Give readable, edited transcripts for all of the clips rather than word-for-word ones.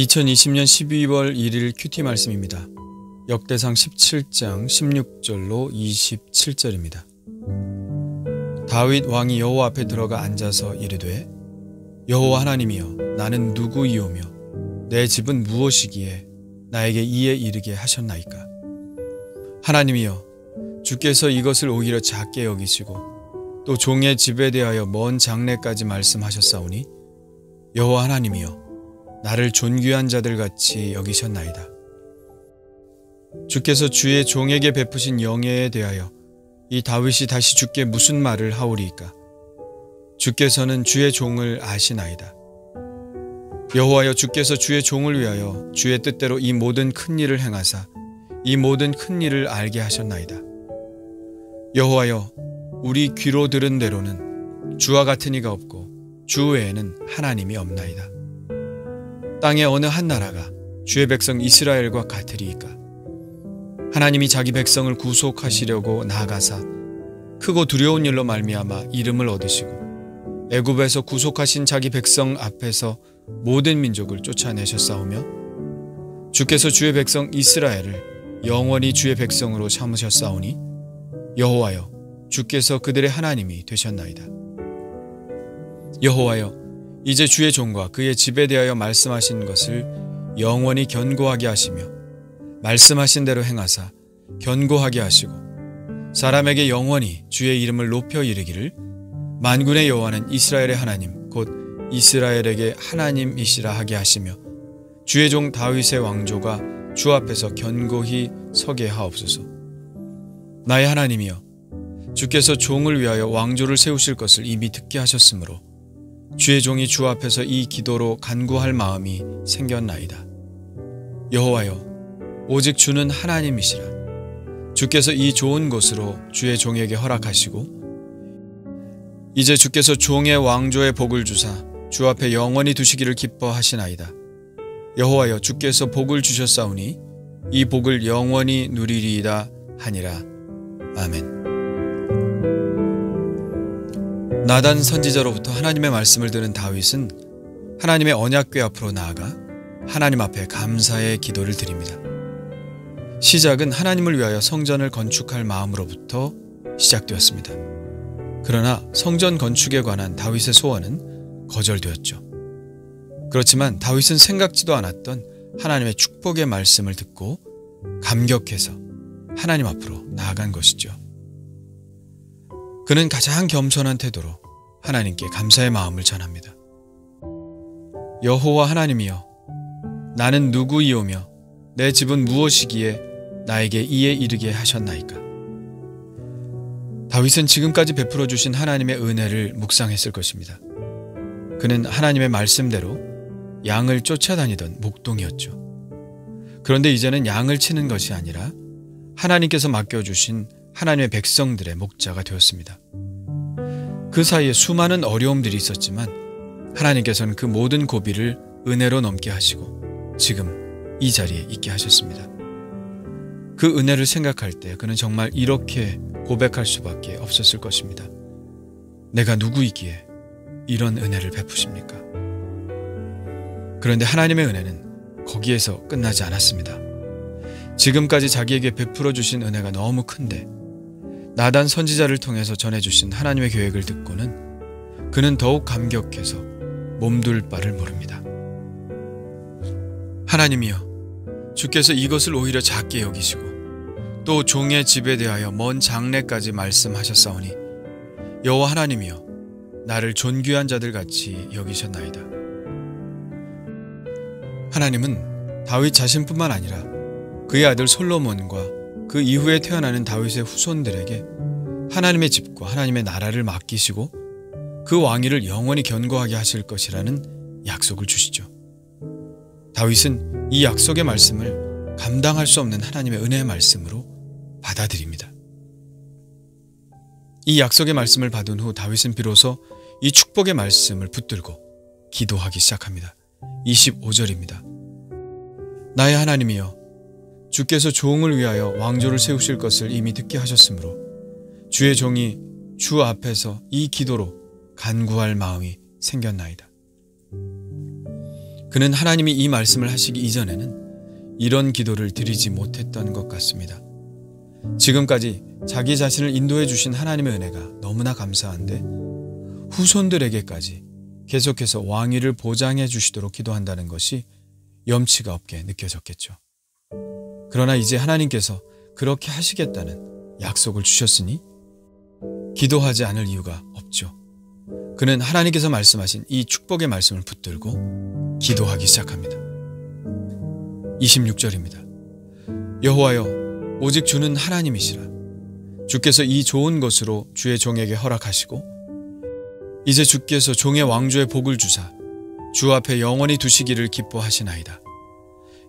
2020년 12월 1일 큐티 말씀입니다. 역대상 17장 16절로 27절입니다. 다윗 왕이 여호와 앞에 들어가 앉아서 이르되 여호와 하나님이여 나는 누구이오며 내 집은 무엇이기에 나에게 이에 이르게 하셨나이까. 하나님이여 주께서 이것을 오히려 작게 여기시고 또 종의 집에 대하여 먼 장래까지 말씀하셨사오니 여호와 하나님이여 나를 존귀한 자들같이 여기셨나이다. 주께서 주의 종에게 베푸신 영예에 대하여 이 다윗이 다시 주께 무슨 말을 하오리이까. 주께서는 주의 종을 아시나이다. 여호와여 주께서 주의 종을 위하여 주의 뜻대로 이 모든 큰 일을 행하사 이 모든 큰 일을 알게 하셨나이다. 여호와여 우리 귀로 들은 대로는 주와 같은 이가 없고 주 외에는 하나님이 없나이다. 땅의 어느 한 나라가 주의 백성 이스라엘과 같으리이까. 하나님이 자기 백성을 구속하시려고 나아가사 크고 두려운 일로 말미암아 이름을 얻으시고 애굽에서 구속하신 자기 백성 앞에서 모든 민족을 쫓아내셨사오며 주께서 주의 백성 이스라엘을 영원히 주의 백성으로 삼으셨사오니 여호와여 주께서 그들의 하나님이 되셨나이다. 여호와여 이제 주의 종과 그의 집에 대하여 말씀하신 것을 영원히 견고하게 하시며 말씀하신 대로 행하사 견고하게 하시고 사람에게 영원히 주의 이름을 높여 이르기를 만군의 여호와는 이스라엘의 하나님 곧 이스라엘에게 하나님이시라 하게 하시며 주의 종 다윗의 왕조가 주 앞에서 견고히 서게 하옵소서. 나의 하나님이여 주께서 종을 위하여 왕조를 세우실 것을 이미 듣게 하셨으므로 주의 종이 주 앞에서 이 기도로 간구할 마음이 생겼나이다. 여호와여 오직 주는 하나님이시라. 주께서 이 좋은 곳으로 주의 종에게 허락하시고 이제 주께서 종의 왕조의 복을 주사 주 앞에 영원히 두시기를 기뻐하시나이다. 여호와여 주께서 복을 주셨사오니 이 복을 영원히 누리리이다 하니라. 아멘. 나단 선지자로부터 하나님의 말씀을 들은 다윗은 하나님의 언약궤 앞으로 나아가 하나님 앞에 감사의 기도를 드립니다. 시작은 하나님을 위하여 성전을 건축할 마음으로부터 시작되었습니다. 그러나 성전 건축에 관한 다윗의 소원은 거절되었죠. 그렇지만 다윗은 생각지도 않았던 하나님의 축복의 말씀을 듣고 감격해서 하나님 앞으로 나아간 것이죠. 그는 가장 겸손한 태도로 하나님께 감사의 마음을 전합니다. 여호와 하나님이여 나는 누구이오며 내 집은 무엇이기에 나에게 이에 이르게 하셨나이까. 다윗은 지금까지 베풀어 주신 하나님의 은혜를 묵상했을 것입니다. 그는 하나님의 말씀대로 양을 쫓아다니던 목동이었죠. 그런데 이제는 양을 치는 것이 아니라 하나님께서 맡겨주신 하나님의 백성들의 목자가 되었습니다. 그 사이에 수많은 어려움들이 있었지만 하나님께서는 그 모든 고비를 은혜로 넘게 하시고 지금 이 자리에 있게 하셨습니다. 그 은혜를 생각할 때 그는 정말 이렇게 고백할 수밖에 없었을 것입니다. 내가 누구이기에 이런 은혜를 베푸십니까? 그런데 하나님의 은혜는 거기에서 끝나지 않았습니다. 지금까지 자기에게 베풀어 주신 은혜가 너무 큰데 나단 선지자를 통해서 전해주신 하나님의 계획을 듣고는 그는 더욱 감격해서 몸둘 바를 모릅니다. 하나님이여 주께서 이것을 오히려 작게 여기시고 또 종의 집에 대하여 먼 장래까지 말씀하셨사오니 여호와 하나님이여 나를 존귀한 자들같이 여기셨나이다. 하나님은 다윗 자신뿐만 아니라 그의 아들 솔로몬과 그 이후에 태어나는 다윗의 후손들에게 하나님의 집과 하나님의 나라를 맡기시고 그 왕위를 영원히 견고하게 하실 것이라는 약속을 주시죠. 다윗은 이 약속의 말씀을 감당할 수 없는 하나님의 은혜의 말씀으로 받아들입니다. 이 약속의 말씀을 받은 후 다윗은 비로소 이 축복의 말씀을 붙들고 기도하기 시작합니다. 25절입니다. 나의 하나님이여 주께서 종을 위하여 왕조를 세우실 것을 이미 듣게 하셨으므로 주의 종이 주 앞에서 이 기도로 간구할 마음이 생겼나이다. 그는 하나님이 이 말씀을 하시기 이전에는 이런 기도를 드리지 못했던 것 같습니다. 지금까지 자기 자신을 인도해 주신 하나님의 은혜가 너무나 감사한데 후손들에게까지 계속해서 왕위를 보장해 주시도록 기도한다는 것이 염치가 없게 느껴졌겠죠. 그러나 이제 하나님께서 그렇게 하시겠다는 약속을 주셨으니 기도하지 않을 이유가 없죠. 그는 하나님께서 말씀하신 이 축복의 말씀을 붙들고 기도하기 시작합니다. 26절입니다. 여호와여, 오직 주는 하나님이시라. 주께서 이 좋은 것으로 주의 종에게 허락하시고 이제 주께서 종의 왕조의 복을 주사 주 앞에 영원히 두시기를 기뻐하시나이다.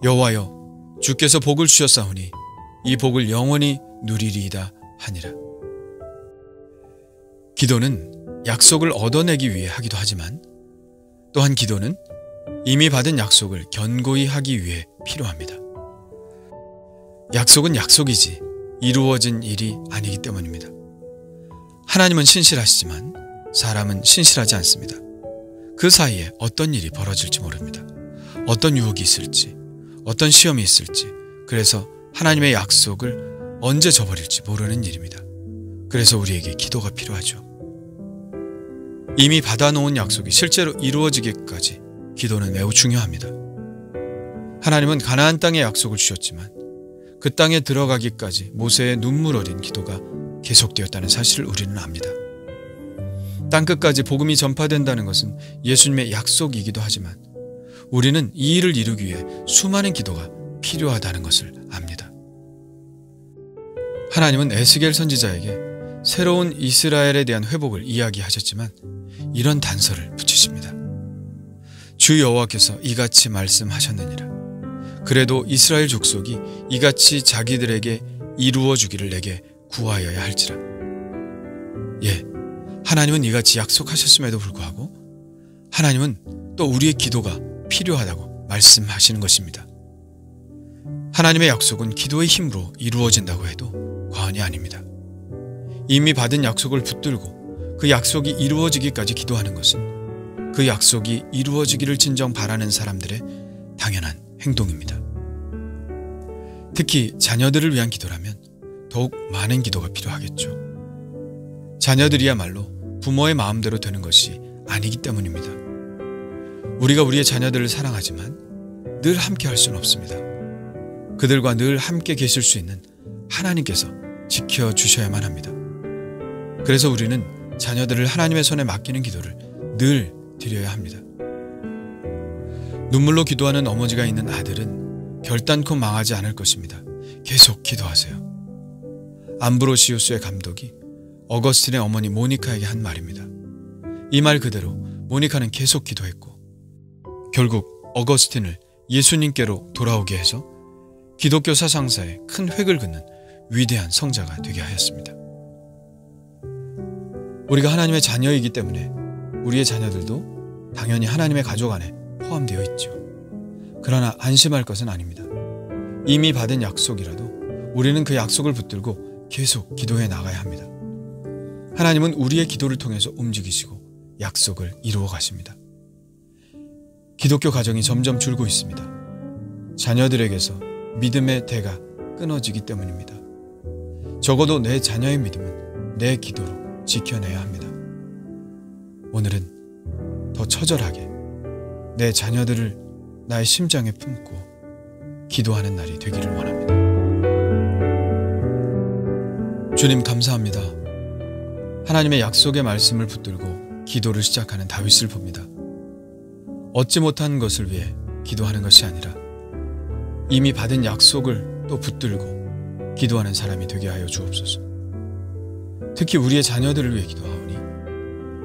여호와여, 주께서 복을 주셨사오니 이 복을 영원히 누리리이다 하니라. 기도는 약속을 얻어내기 위해 하기도 하지만 또한 기도는 이미 받은 약속을 견고히 하기 위해 필요합니다. 약속은 약속이지 이루어진 일이 아니기 때문입니다. 하나님은 신실하시지만 사람은 신실하지 않습니다. 그 사이에 어떤 일이 벌어질지 모릅니다. 어떤 유혹이 있을지, 어떤 시험이 있을지, 그래서 하나님의 약속을 언제 저버릴지 모르는 일입니다. 그래서 우리에게 기도가 필요하죠. 이미 받아놓은 약속이 실제로 이루어지기까지 기도는 매우 중요합니다. 하나님은 가나안 땅의 약속을 주셨지만 그 땅에 들어가기까지 모세의 눈물 어린 기도가 계속되었다는 사실을 우리는 압니다. 땅끝까지 복음이 전파된다는 것은 예수님의 약속이기도 하지만 우리는 이 일을 이루기 위해 수많은 기도가 필요하다는 것을 압니다. 하나님은 에스겔 선지자에게 새로운 이스라엘에 대한 회복을 이야기하셨지만 이런 단서를 붙이십니다. 주 여호와께서 이같이 말씀하셨느니라. 그래도 이스라엘 족속이 이같이 자기들에게 이루어 주기를 내게 구하여야 할지라. 예, 하나님은 이같이 약속하셨음에도 불구하고 하나님은 또 우리의 기도가 필요하다고 말씀하시는 것입니다. 하나님의 약속은 기도의 힘으로 이루어진다고 해도 과언이 아닙니다. 이미 받은 약속을 붙들고 그 약속이 이루어지기까지 기도하는 것은 그 약속이 이루어지기를 진정 바라는 사람들의 당연한 행동입니다. 특히 자녀들을 위한 기도라면 더욱 많은 기도가 필요하겠죠. 자녀들이야말로 부모의 마음대로 되는 것이 아니기 때문입니다. 우리가 우리의 자녀들을 사랑하지만 늘 함께 할 수는 없습니다. 그들과 늘 함께 계실 수 있는 하나님께서 지켜주셔야만 합니다. 그래서 우리는 자녀들을 하나님의 손에 맡기는 기도를 늘 드려야 합니다. 눈물로 기도하는 어머니가 있는 아들은 결단코 망하지 않을 것입니다. 계속 기도하세요. 암브로시우스의 감독이 어거스틴의 어머니 모니카에게 한 말입니다. 이 말 그대로 모니카는 계속 기도했고 결국 어거스틴을 예수님께로 돌아오게 해서 기독교 사상사에 큰 획을 긋는 위대한 성자가 되게 하였습니다. 우리가 하나님의 자녀이기 때문에 우리의 자녀들도 당연히 하나님의 가족 안에 포함되어 있죠. 그러나 안심할 것은 아닙니다. 이미 받은 약속이라도 우리는 그 약속을 붙들고 계속 기도해 나가야 합니다. 하나님은 우리의 기도를 통해서 움직이시고 약속을 이루어 가십니다. 기독교 가정이 점점 줄고 있습니다. 자녀들에게서 믿음의 대가 끊어지기 때문입니다. 적어도 내 자녀의 믿음은 내 기도로 지켜내야 합니다. 오늘은 더 처절하게 내 자녀들을 나의 심장에 품고 기도하는 날이 되기를 원합니다. 주님 감사합니다. 하나님의 약속의 말씀을 붙들고 기도를 시작하는 다윗을 봅니다. 얻지 못한 것을 위해 기도하는 것이 아니라 이미 받은 약속을 또 붙들고 기도하는 사람이 되게 하여 주옵소서. 특히 우리의 자녀들을 위해 기도하오니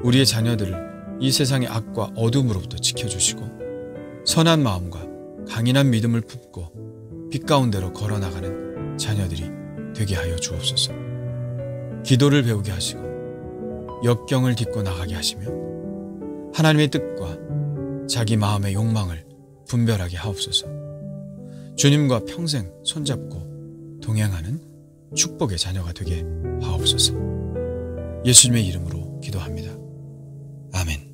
우리의 자녀들을 이 세상의 악과 어둠으로부터 지켜주시고 선한 마음과 강인한 믿음을 품고 빛 가운데로 걸어나가는 자녀들이 되게 하여 주옵소서. 기도를 배우게 하시고 역경을 딛고 나가게 하시며 하나님의 뜻과 자기 마음의 욕망을 분별하게 하옵소서. 주님과 평생 손잡고 동행하는 축복의 자녀가 되게 하옵소서. 예수님의 이름으로 기도합니다. 아멘.